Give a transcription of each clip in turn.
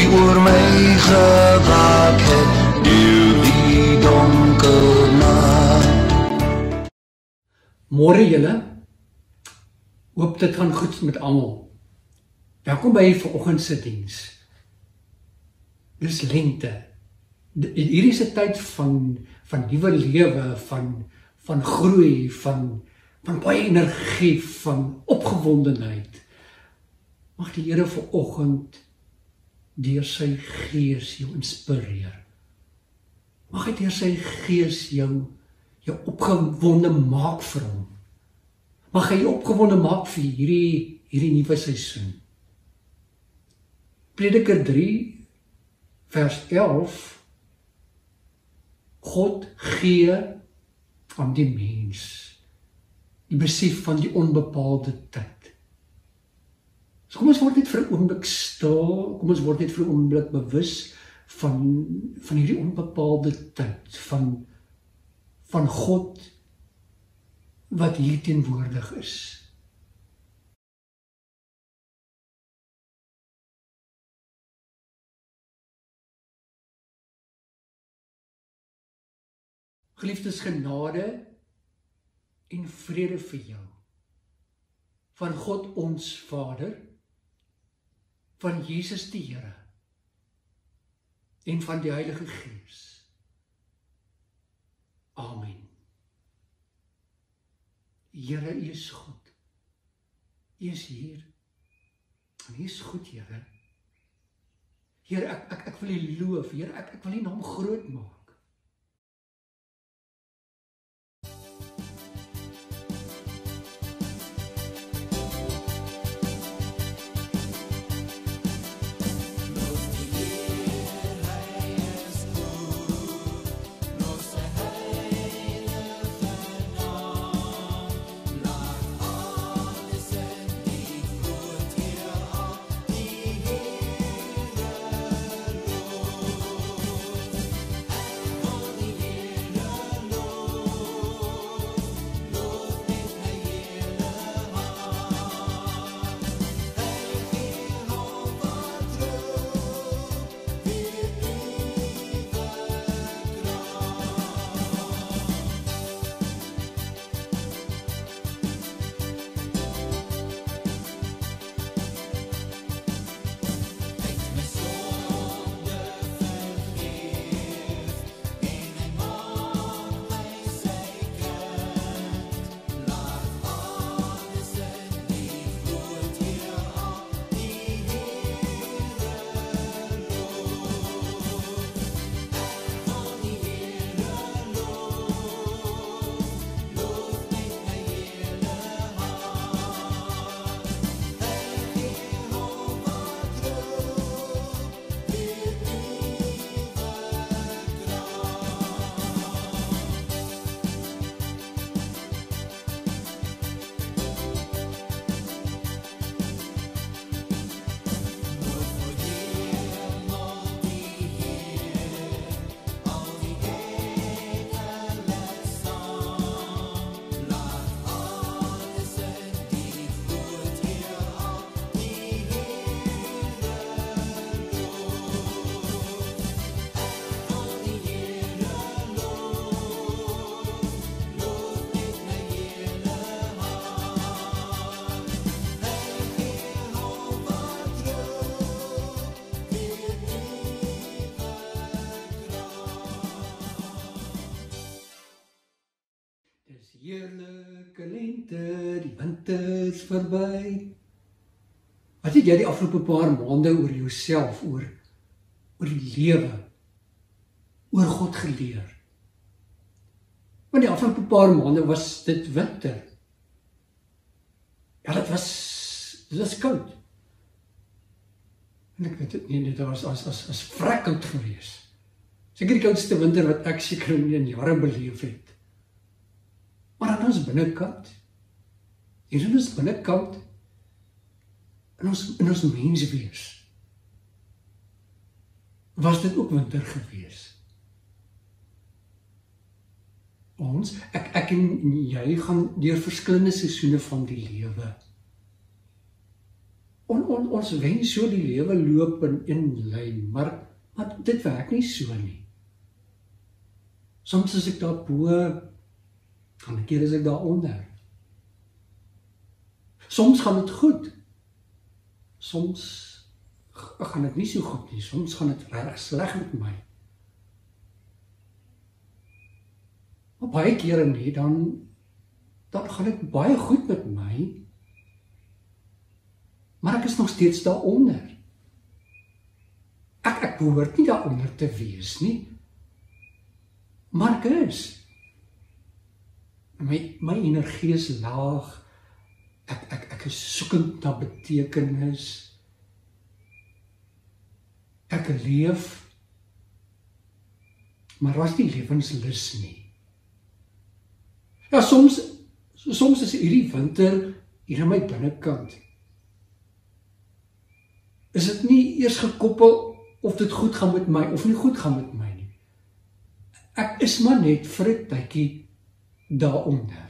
oor my gewaak het deur die donker nag. Môre julle, hoop dit gaan goed met almal. Welkom by vanoggend se diens. Dis lente. Hier is 'n tyd van nuwe lewe, van groei, van baie energie, van opgewondenheid. Mag die Here vanoggend deur sy Gees jou inspireer. Mag hy deur sy Gees jou opgewonde maak vir hom. Mag hy jou opgewonde maak vir hierdie nuwe seisoen. Prediker 3 vers 11. God gee aan die mens die besef van die onbepaalde tyd. So kom ons word net vir 'n oomblik stil, kom ons word net vir 'n oomblik bewus van hierdie onbepaalde tyd, van God wat hier teenwoordig is. Geliefdes, genade en vrede vir jou, van God ons Vader, van Jesus die Here, en van die Heilige Gees. Amen. Here, U is goed. U is hier. En U is goed, Here. Here, ek wil U loof. Here, ek wil U naam groot maak. Heerlike lente, die winter is verby. Wat het jy die afgelope paar maande oor jouself, oor die lewe, oor God geleer? Want die afgelope paar maande was dit winter. Ja, dit was koud. En ek weet dit nie, dit was vrek koud gewees. Seker die koudste winter wat ek seker in jare beleef het. Maar dan ons binnekant, hier is ons binnekant, in ons menswees, was dit ook winter gewees. Ek en jy gaan deur verskillende seisoene van die lewe. Ons wens so die lewe loop in een lyn, maar dit werk nie so nie. Soms is ek daar bo, ander keer is ek daar onder. Soms gaan dit goed. Soms gaan dit nie so goed nie. Soms gaan dit reg sleg met my. Maar baie kere nie, dan gaan dit baie goed met my, maar ek is nog steeds daaronder. Ek behoort nie daaronder te wees nie, maar ek is. My energie is laag, ek is soekend na betekenis, ek leef, maar was die lewenslus nie. Ja, soms is hierdie winter hier in my binnekant. Is dit nie eers gekoppel of dit goed gaan met my of nie goed gaan met my nie. Ek is maar net vir 'n tydjie daaronder.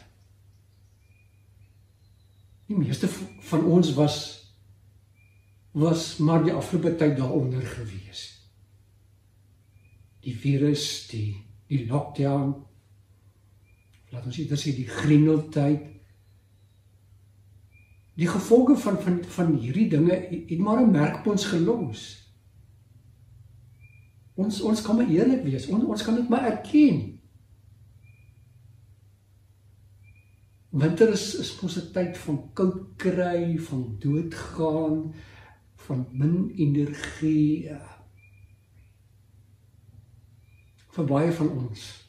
Die meeste van ons was maar die afgelope tyd daaronder gewees. Die virus, die lockdown, laat ons eerder sê die grendeltyd. Die gevolge van hierdie dinge het maar 'n merk op ons gelos. Ons kan maar eerlik wees, ons kan dit maar erken. Winter is ons 'n tyd van koud kry, van doodgaan, van min energie. Vir baie van ons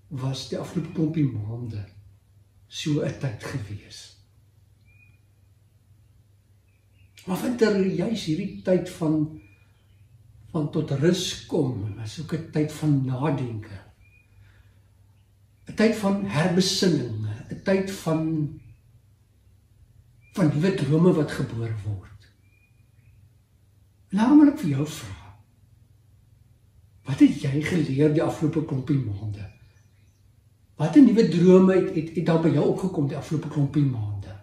was die afgelope klompie maande so 'n tyd gewees. Maar winter, juis hierdie tyd van tot rus kom, is ook 'n tyd van nadenke. 'n Tyd van herbesinning, 'n tyd van nuwe drome wat gebore word. En daarom wil ek vir jou vra, wat het jy geleer die afgelope klompie maande? Wat 'n nuwe drome het daar by jou opgekom die afgelope klompie maande?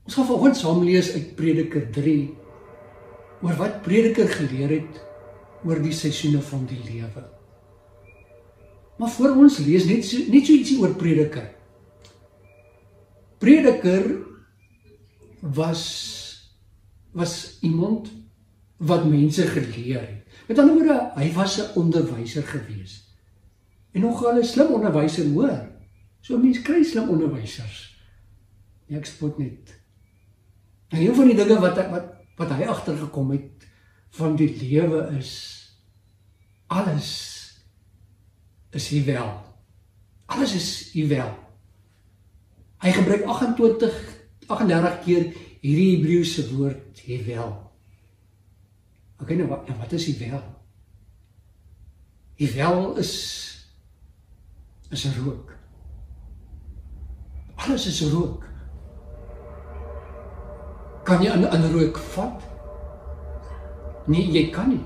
Ons gaan vanoggend saam lees uit Prediker 3, oor wat Prediker geleer het oor die seisoene van die lewe. Maar voor ons lees net so ietsie oor Prediker. Prediker was iemand wat mense geleer het. Met ander woorde, hy was 'n onderwyser gewees. En nogal 'n slim onderwyser, hoor. So mense kry slim onderwysers. Ek spot net. En een van die dinge wat hy agtergekom het van die lewe is, alles is hier wel. Alles is hier wel. Hy gebruik 38 keer hierdie Hebreëse woord hier wel. Okay, nou wat is hier wel? Hier wel is 'n rook. Alles is rook. Kan jy aan rook vat? Nee, jy kan nie.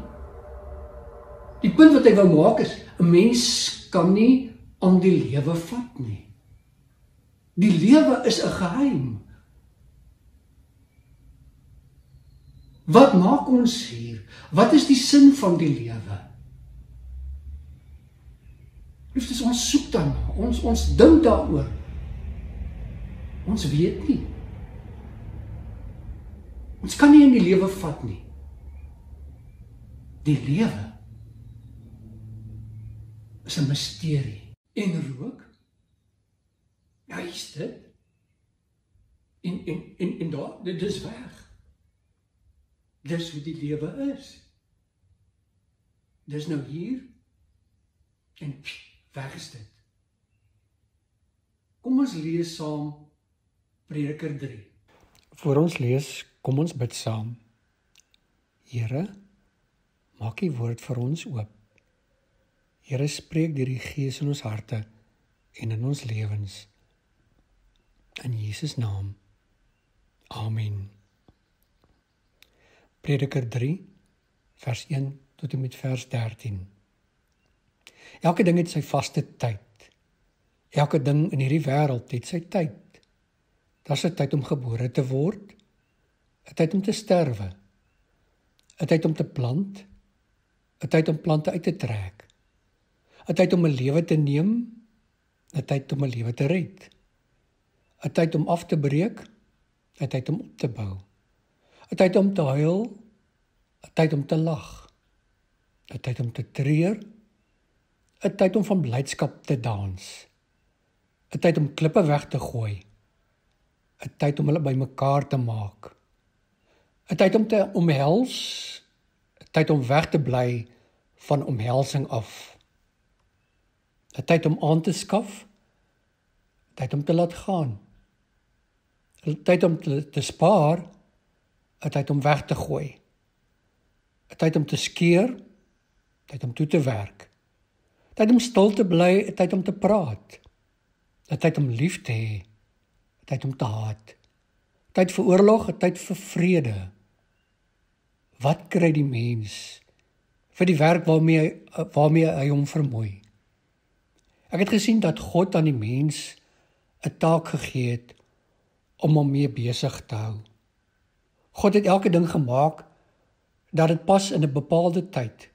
Die punt wat hy wou maak is, 'n mens kan nie aan die lewe vat nie. Die lewe is 'n geheim. Wat maak ons hier? Wat is die sin van die lewe? Liefdes, ons soek daarna, ons dink daaroor. Ons weet nie. Ons kan nie in die lewe vat nie. Die lewe is 'n misterie. En rook? Ja, is dit? En daar, dit is weg. Dis hoe die lewe is. Dis nou hier, en weg is dit. Kom ons lees saam Prediker 3. Voor ons lees, kom ons bid saam. Here, maak die woord vir ons oop. Here, spreek deur die Gees in ons harte en in ons lewens. In Jesus naam. Amen. Prediker 3, vers 1 tot en met vers 13. Elke ding het sy vaste tyd. Elke ding in hierdie wêreld het sy tyd. Daar's 'n tyd om gebore te word, 'n tyd om te sterwe, 'n tyd om te plant, 'n tyd om plante uit te trek, 'n tyd om 'n lewe te neem, 'n tyd om 'n lewe te red, 'n tyd om af te breek, 'n tyd om op te bou, 'n tyd om te huil, 'n tyd om te lag, 'n tyd om te treur, 'n tyd om van blydskap te dans, 'n tyd om klippe weg te gooi, 'n tyd om hulle bymekaar te maak, 'n tyd om te omhels, 'n tyd om weg te bly van omhelsing af, 'n tyd om aan te skaf, 'n tyd om te laat gaan, 'n tyd om te spaar, 'n tyd om weg te gooi, 'n tyd om te skeer, 'n tyd om toe te werk, 'n tyd om stil te bly, 'n tyd om te praat, 'n tyd om lief te hê, 'n tyd om te haat, 'n tyd vir oorlog, 'n tyd vir vrede. Wat kry die mens vir die werk waarmee hy hom vermoei? Ek het gesien dat God aan die mens 'n taak gegee het om hom mee besig te hou. God het elke ding gemaak dat dit pas in 'n bepaalde tyd,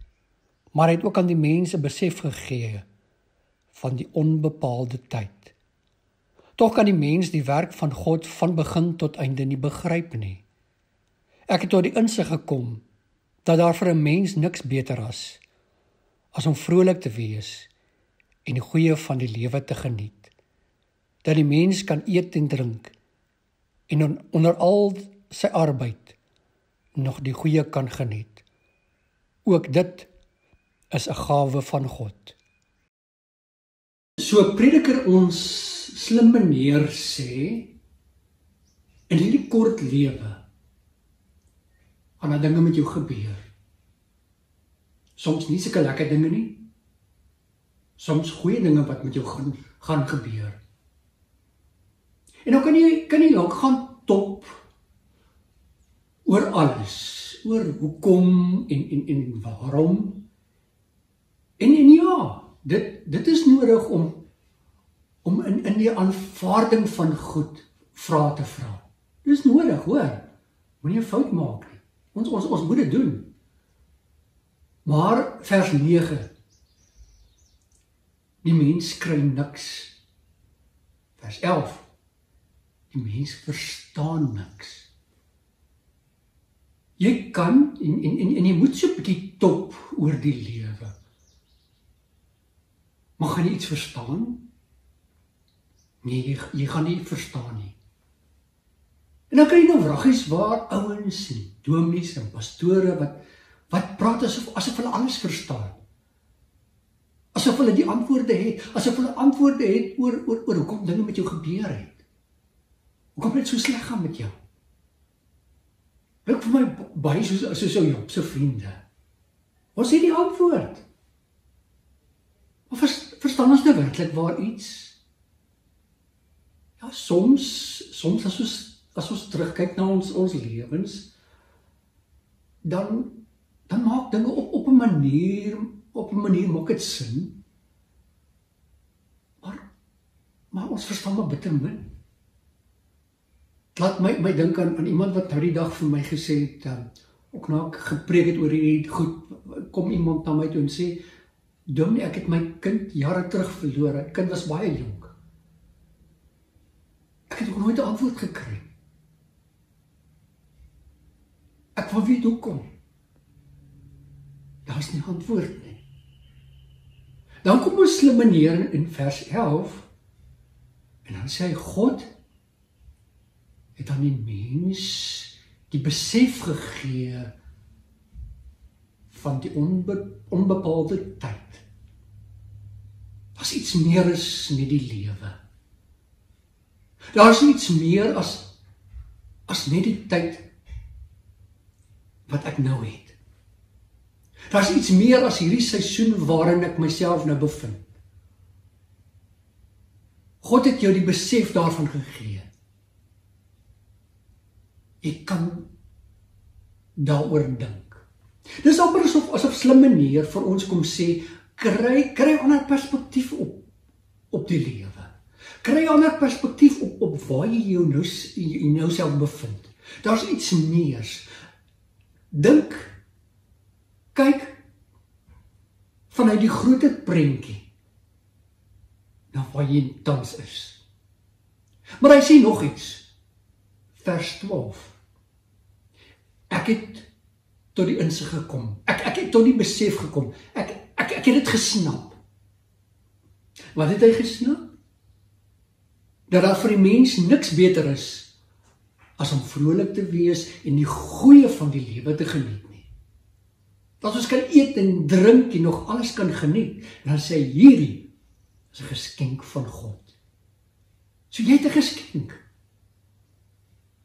maar hy het ook aan die mens 'n besef gegee van die onbepaalde tyd. Tog kan die mens die werk van God van begin tot einde nie begryp nie. Ek het tot die insig gekom dat daar vir 'n mens niks beter as om vrolik te wees en die goeie van die lewe te geniet. Dat die mens kan eet en drink en onder al sy arbeid nog die goeie kan geniet. Ook dit is 'n gawe van God. So prediker ons slim meneer sê, in hierdie kort lewe gaan daar dinge met jou gebeur. Soms nie sulke lekker dinge nie, soms goeie dinge wat met jou gaan gebeur. En dan kan jy ook gaan top oor alles, oor hoekom en waarom. En ja, dit is nodig om in die aanvaarding van goed vrae te vra. Dis nodig, hoor. Moenie 'n fout maak nie. Ons moet dit doen. Maar vers 9. Die mens kry niks. Vers 11. Die mens verstaan niks. Jy kan en jy moet so 'n bietjie top oor die lewe. Maar gaan jy iets verstaan? Nee, jy gaan nie verstaan nie. En dan kry jy nou vraggies waar ouens en dominees en pastore wat praat asof hulle alles verstaan. Asof hulle die antwoorde het, asof hulle antwoorde het oor hoekom dinge met jou gebeur het. Hoekom dit so sleg gaan met jou. Lyk vir my baie soos ou Job se vriende. Ons het die antwoord. Maar verstaan ons nou werklik waar iets? Ja, soms as ons terugkyk na ons lewens, dan maak dinge op 'n manier maak dit sin. Maar ons verstaan maar bitter min. Laat my dink aan iemand wat nou die dag vir my gesê het, ook na ek gepreek het oor hierdie goed, kom iemand na my toe en sê, Dominee, ek het my kind jare terug verloor, die kind was baie jonk. Ek het ook nooit 'n antwoord gekry. Ek wil weet hoekom. Daar is nie antwoord nie. Dan kom ons slim meneer in vers 11, en dan sê hy, God het aan die mens die besef gegee van die onbepaalde tyd. Daar's iets meer as net die lewe. Daar's iets meer as net die tyd wat ek nou het. Daar's iets meer as hierdie seisoen waarin ek myself nou bevind. God het jou die besef daarvan gegee. Jy kan daaroor dink. Dis amper asof slim meneer vir ons kom sê, kry 'n ander perspektief op die lewe. Kry 'n ander perspektief op waar jy jou nou self bevind. Daar's iets meers. Dink, kyk vanuit die groter prentjie na waar jy tans is. Maar hy sê nog iets. Vers 12. Ek het tot die insig gekom. Ek het tot die besef gekom. Ek het dit gesnap. Wat het hy gesnap? Dat daar vir die mens niks beter is as om vrolik te wees en die goeie van die lewe te geniet nie. Dat ons kan eet en drink en nog alles kan geniet, dan sê hierdie is 'n geskenk van God. So jy het 'n geskenk.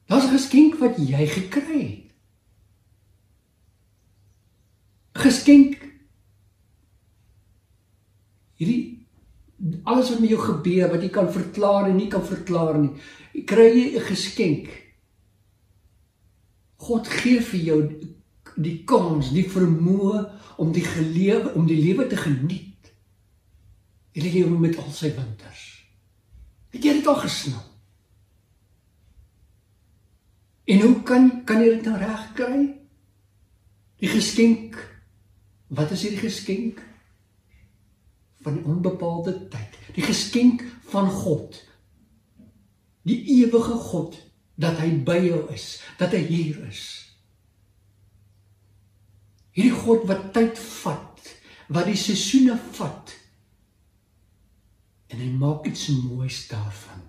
Daar's 'n geskenk wat jy gekry het. 'n Geskenk. Hierdie alles wat met jou gebeur, wat jy kan verklaar en nie kan verklaar nie, kry jy 'n geskenk. God gee vir jou die kans, die vermoë om die lewe te geniet. Die lewe met al sy winters. Het jy dit al gesnap? En hoe kan jy dit nou reg kry? Die geskenk, wat is hierdie geskenk? Van die onbepaalde tyd. Die geskenk van God. Die ewige God, dat hy by jou is, dat hy hier is. Hierdie God wat tyd vat, wat die seisoene vat, en hy maak iets moois daarvan.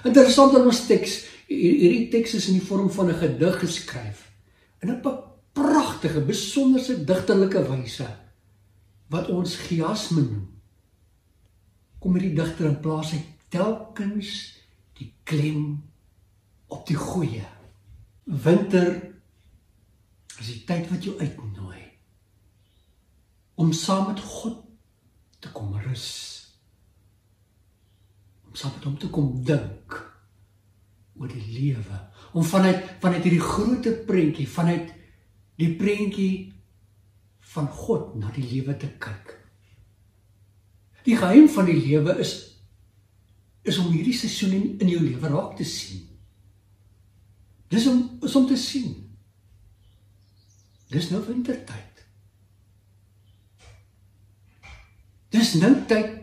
Interessant in ons teks, hierdie teks is in die vorm van 'n gedig geskryf, in 'n pragtige, besonderse digterlike wyse, wat ons chiasme noem. Kom hierdie digter in plaas hy telkens die klem op die goeie. Winter is die tyd wat jou uitnooi, om saam met God te kom rus, om saam met hom te kom dink oor die lewe, om vanuit hierdie grote prentjie, vanuit die prentjie van God na die lewe te kyk. Die geheim van die lewe is om hierdie seisoen in jou lewe raak te sien. Dis om te sien. Dis nou wintertyd. Dis nou tyd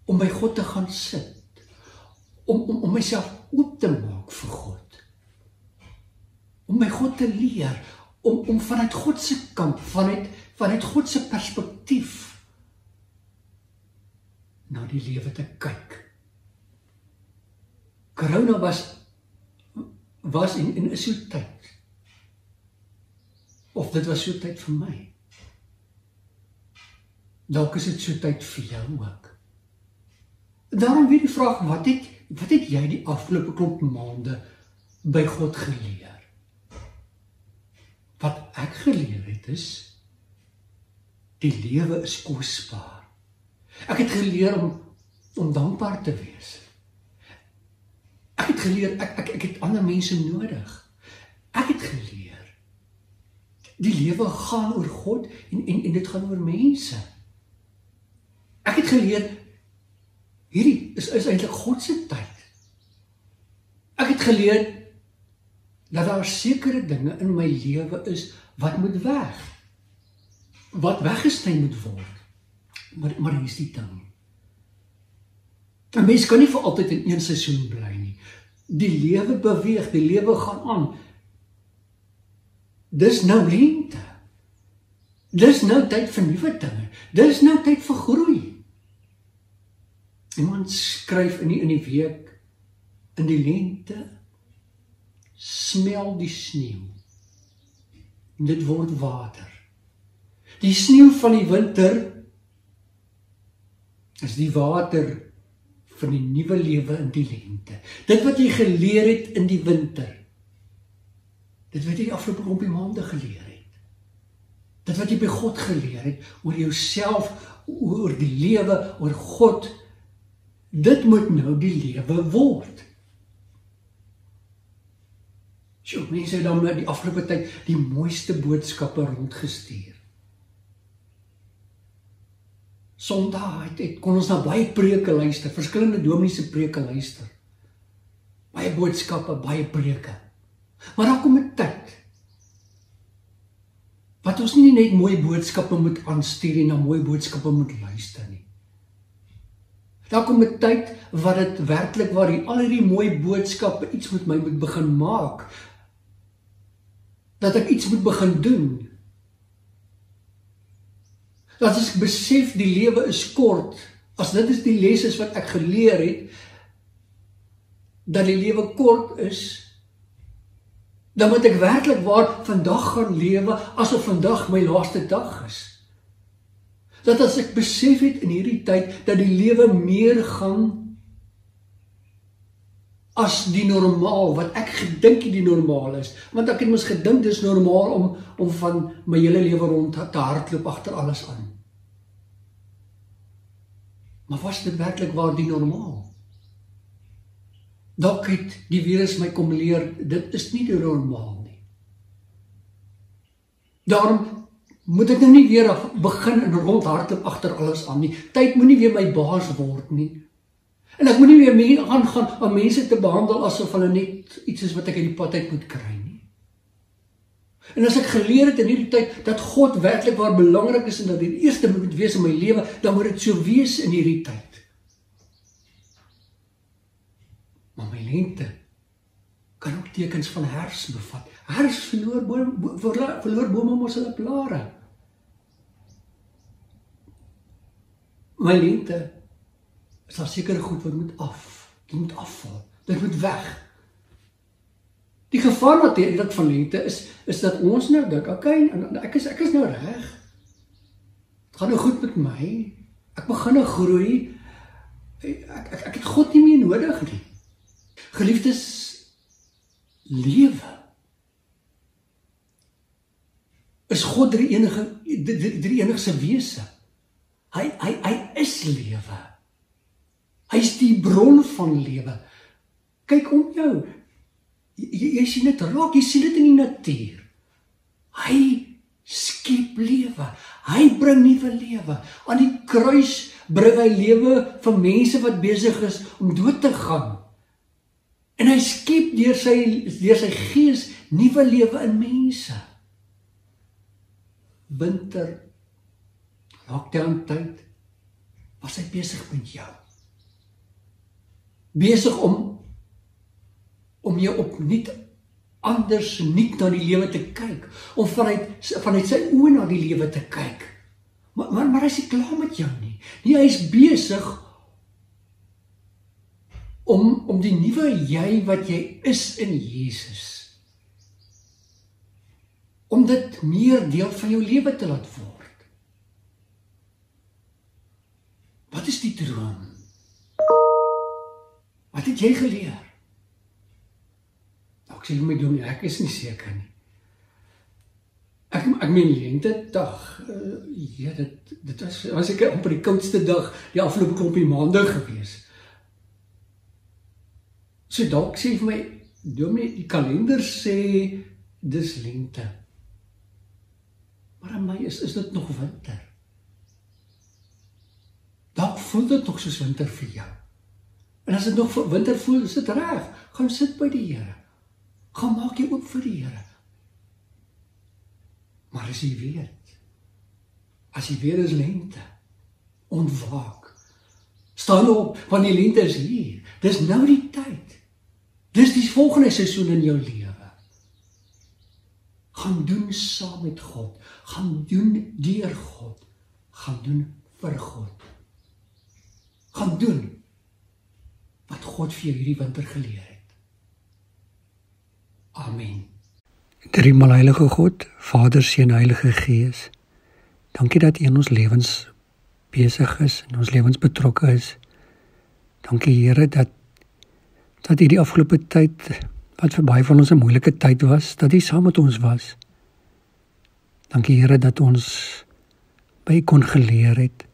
om by God te gaan sit, om myself oop te maak vir God, om by God te leer, om vanuit God se kant, vanuit God se perspektief na die lewe te kyk. Corona was en is so tyd, of dit was so tyd vir my. Dalk is dit so tyd vir jou ook. Daarom weer die vraag, wat het jy die afgelope klomp maande by God geleer? Wat ek geleer het is, die lewe is kosbaar. Ek het geleer om dankbaar te wees. Ek het geleer, ek het ander mense nodig. Ek het geleer, die lewe gaan oor God en dit gaan oor mense. Ek het geleer, hierdie is eintlik God se tyd. Ek het geleer, dat daar sekere dinge in my lewe is, wat moet weg. Wat weggesny moet word. Maar hier is die ding. 'n Mens kan nie vir altyd in een seisoen bly nie. Die lewe beweeg, die lewe gaan aan. Dis nou lente. Dis nou tyd vir nuwe dinge. Dis nou tyd vir groei. Iemand skryf in die week, in die lente, smel die sneeu. En dit word water. Die sneeu van die winter is die water van die nuwe lewe in die lente. Dit wat jy geleer het in die winter, dit wat jy die afgelope klompie maande geleer het, dit wat jy by God geleer het, oor jouself, oor die lewe, oor God, dit moet nou die lewe word. So, mense het dan nou die afgelope tyd die mooiste boodskappe rondgestuur. Sondag kon ons na baie preke luister, verskillende dominees se preke luister. Baie boodskappe, baie preke. Maar daar kom 'n tyd wat ons nie net mooi boodskappe moet aanstuur en na mooi boodskappe moet luister nie. Daar kom 'n tyd wat dit werklik waar al hierdie mooi boodskappe iets met my moet begin maak. Dat ek iets moet begin doen. Dat as ek besef die lewe is kort, as dit is die les is wat ek geleer het, dat die lewe kort is, dan moet ek werklik waar vandag gaan lewe, asof vandag my laaste dag is. Dat as ek besef het in hierdie tyd, dat die lewe meer gaan as die normaal, wat ek gedink die normaal is, want ek het mos gedink dis normaal om van my hele lewe rond te hardloop agter alles aan. Maar was dit werklik waar die normaal? Dalk het die virus my kom leer, dit is nie die normaal nie. Daarom moet ek nou nie weer begin en rondhardloop agter alles aan nie. Tyd moet nie weer my baas word nie. En ek moet nie weer gaan om mense te behandel asof hulle net iets is wat ek uit die pad uit moet kry nie. En as ek geleer het in hierdie tyd dat God werklik waar belangrik is en dat die eerste moet wees in my lewe, dan moet dit so wees in hierdie tyd. Maar my lente kan ook tekens van herfs bevat. Herfs verloor bome mos hulle blare. My lente is daar sekere goed wat moet dit moet afval, dit moet weg. Die gevaar natuurlik van lente is dat ons nou dink, okay, ek is nou reg. Het gaan nou goed met my. Ek begin nou groei. Ek het God nie meer nodig nie. Geliefdes, lewe is God die enigste wese. Hy is lewe. Hy is die bron van lewe. Kyk om jou. Jy sien dit raak, jy sien dit in die natuur. Hy skep lewe. Hy bring nuwe lewe. Aan die kruis bring hy lewe vir mense wat besig is om dood te gaan. En hy skep deur sy gees nuwe lewe in mense. Winter, lockdown tyd, was hy besig met jou. Besig om jou opnuut anders nuut na die lewe te kyk, om vanuit sy oë na die lewe te kyk. Maar hy is nie klaar met jou nie. Nee, hy is besig om die nuwe jy wat jy is in Jesus, om dit meer deel van jou lewe te laat word. Wat is die droom? Wat het jy geleer? Ek sê my dominee, ek is nie seker nie. Ek meen lente dag, dit was ek op die koudste dag, die afgelope klompie maande gewees. So dalk sê vir my, dominee, die kalender sê, dis lente. Maar aan my is dit nog winter. Dalk voel dit nog soos winter vir jou. En as dit nog winter voel, is dit reg. Gaan sit by die Here. Gaan maak jy oop vir die Here. Maar as jy weet is lente, ontwaak. Staan op, want die lente is hier. Dis nou die tyd. Dis die volgende seisoen in jou lewe. Gaan doen saam met God. Gaan doen deur God. Gaan doen vir God. Gaan doen wat God vir jou hierdie winter geleer het. Amen. Driemaal heilige God, Vader, Seun, Heilige Gees, dankie dat U in ons lewens besig is, in ons lewens betrokke is. Dankie Here dat U die afgelope tyd, wat vir baie van ons 'n moeilike tyd was, dat U saam met ons was. Dankie Here dat ons by U kon geleer het,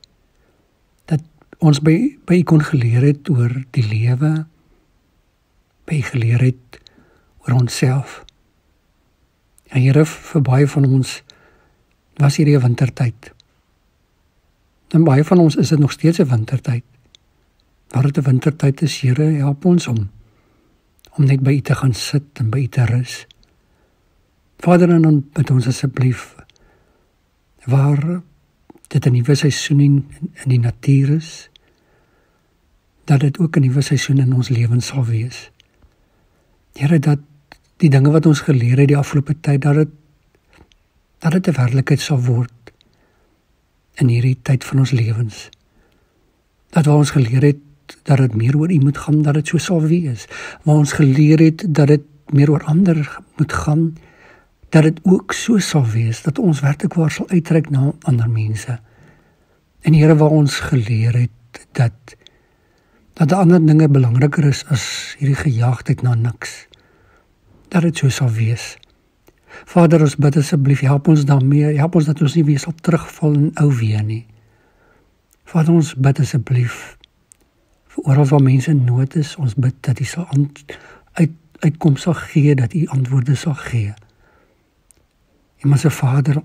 dat ons by U kon geleer het oor die lewe, by U geleer het oor onsself. En Here, vir baie van ons was hierdie 'n wintertyd. En baie van ons is dit nog steeds 'n wintertyd. Waar dit 'n wintertyd is, Here, help ons om net by U te gaan sit en by U te rus. Vader, en dan bid ons asseblief, waar dit 'n nuwe seisoen in die natuur is, dat dit ook 'n nuwe seisoen in ons lewens sal wees. Here, dat die dinge wat ons geleer het die afgelope tyd, dat dit 'n werklikheid sal word in hierdie tyd van ons lewens. Dat waar ons geleer het dat dit meer oor U moet gaan, dat dit so sal wees. Waar ons geleer het dat dit meer oor ander moet gaan, dat dit ook so sal wees, dat ons werklik waar sal uitreik na ander mense. En Here, waar ons geleer het dat ander dinge belangriker is as hierdie gejaagdheid na niks, dat dit so sal wees. Vader, ons bid asseblief, help ons daarmee, help ons dat ons nie weer sal terugval in ou weer nie. Vader, ons bid asseblief, vir oral waar mense in nood is, ons bid dat U sal uitkoms sal gee, dat U antwoorde sal gee. En maar Vader,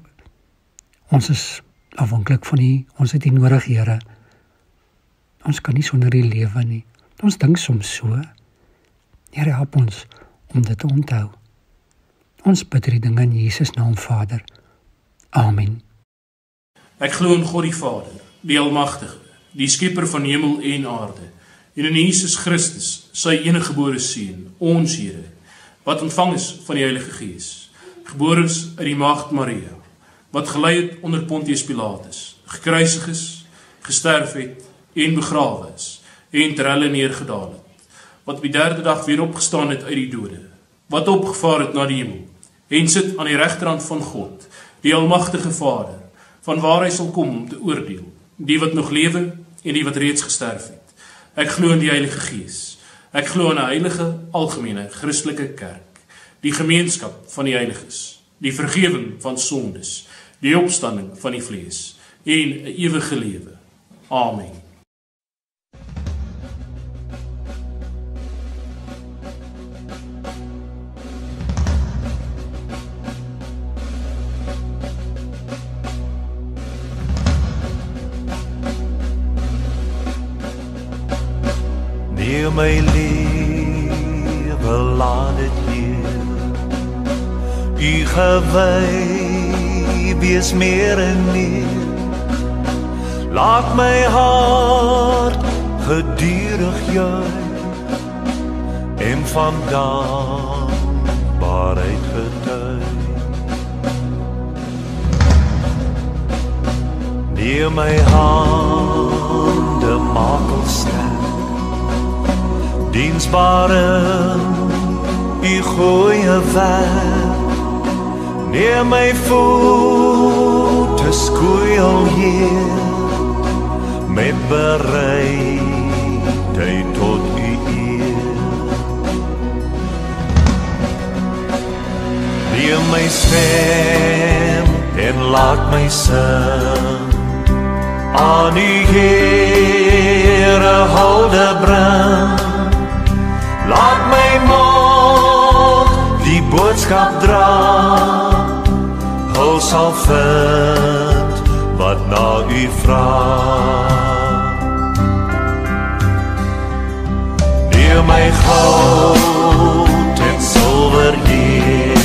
ons is afhanklik van U, ons het U nodig, Here. Ons kan nie sonder U lewe nie. Ons dink soms so. Here, help ons om dit te onthou. Ons bid hierdie dinge in Jesus naam, Vader. Amen. Ek glo in God die Vader, die Almagtige, die Skepper van hemel en aarde, en in Jesus Christus, sy eniggebore Seun, ons Here, wat ontvang is van die Heilige Gees, gebore is uit die Maagd Maria, wat gelei het onder Pontius Pilatus, gekruisig is, gesterf het en begrawe is, en ter helle neergedaal het, wat op die derde dag weer opgestaan het uit die dode, wat opgevaar het na die hemel, en sit aan die regterhand van God, die Almagtige Vader, van waar hy sal kom om te oordeel, die wat nog lewe en die wat reeds gesterf het. Ek glo in die Heilige Gees. Ek glo in 'n heilige, algemene, Christelike kerk, die gemeenskap van die heiliges, die vergewing van sondes, die opstanding van die vlees en 'n ewige lewe. Amen. Neer my lewe laat dit hier U gewy wees meer en meer. Laat my hart gedurig juig en van dankbaarheid getuig. Neer my hande maak ons sterk, diensbaar in U goeie werk. Neer my voete skoei hier, met bereidheid tot U eer. Neer my stem en laat my sing, aan U Here hulde bring. Laat my mond die boodskap dra, Hy sal vind wat na U vra. Neer my goud en silwer hier,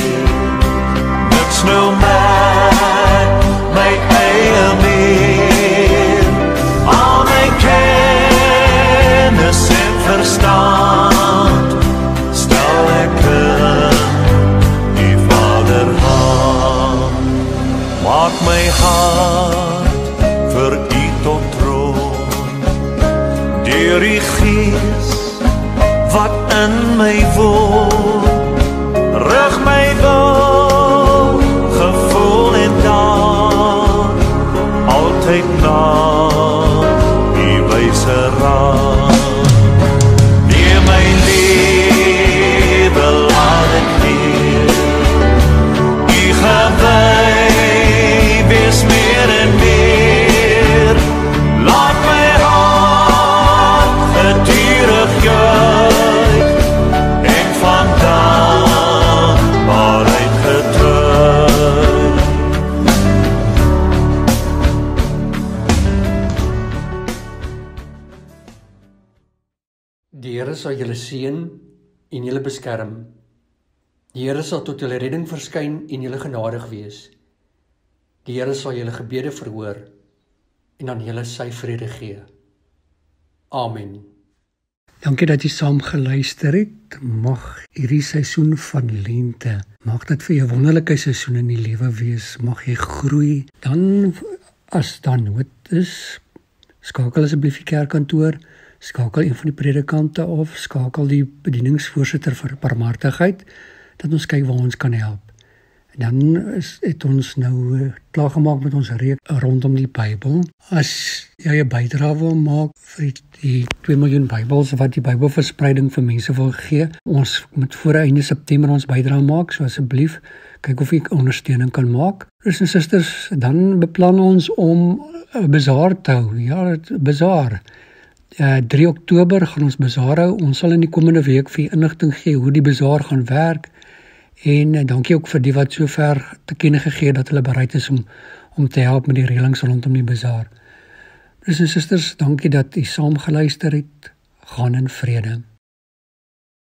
niks nou met my eie meer. Al my kennis en verstand stel ek in U Vaderhand. Maak my hart vir U tot troon, deur U Gees wat in my woon. Rig my wil, gevoel en daad, altyd na U wyse raad. Neer my lewe laat ek neer, U gewy wees meer en meer. Laat my hart gedurig juig en sal julle seën en julle beskerm. Die Here sal tot julle redding verskyn en julle genadig wees. Die Here sal julle gebede verhoor en aan julle sy vrede gee. Amen. Dankie dat jy saam geluister het. Mag hierdie seisoen van lente, mag dit vir jou wonderlike seisoen in die lewe wees. Mag jy groei. Dan, as daar nood is, skakel asseblief die kerkkantoor, skakel een van die predikante of skakel die bedieningsvoorsitter vir barmhartigheid, dat ons kyk waar ons kan help. Dan het ons nou klaargemaak met ons reek rondom die Bybel. As jy 'n bydrae wil maak vir die 2 miljoen Bybels wat die Bybelverspreiding vir mense wil gee, ons moet voor einde September ons bydrae maak, so asseblief kyk of jy ondersteuning kan maak. Broers en susters, dan beplan ons om 'n bazaar te hou. Ja, bazaar. 3 Oktober gaan ons bazaar hou. Ons sal in die komende week vir inligting gee hoe die bazaar gaan werk. En dankie ook vir die wat sover te kenne gegee dat hulle bereid is om te help met die reëlings rondom die bazaar. Broers en susters, dankie dat u saam geluister het. Gaan in vrede.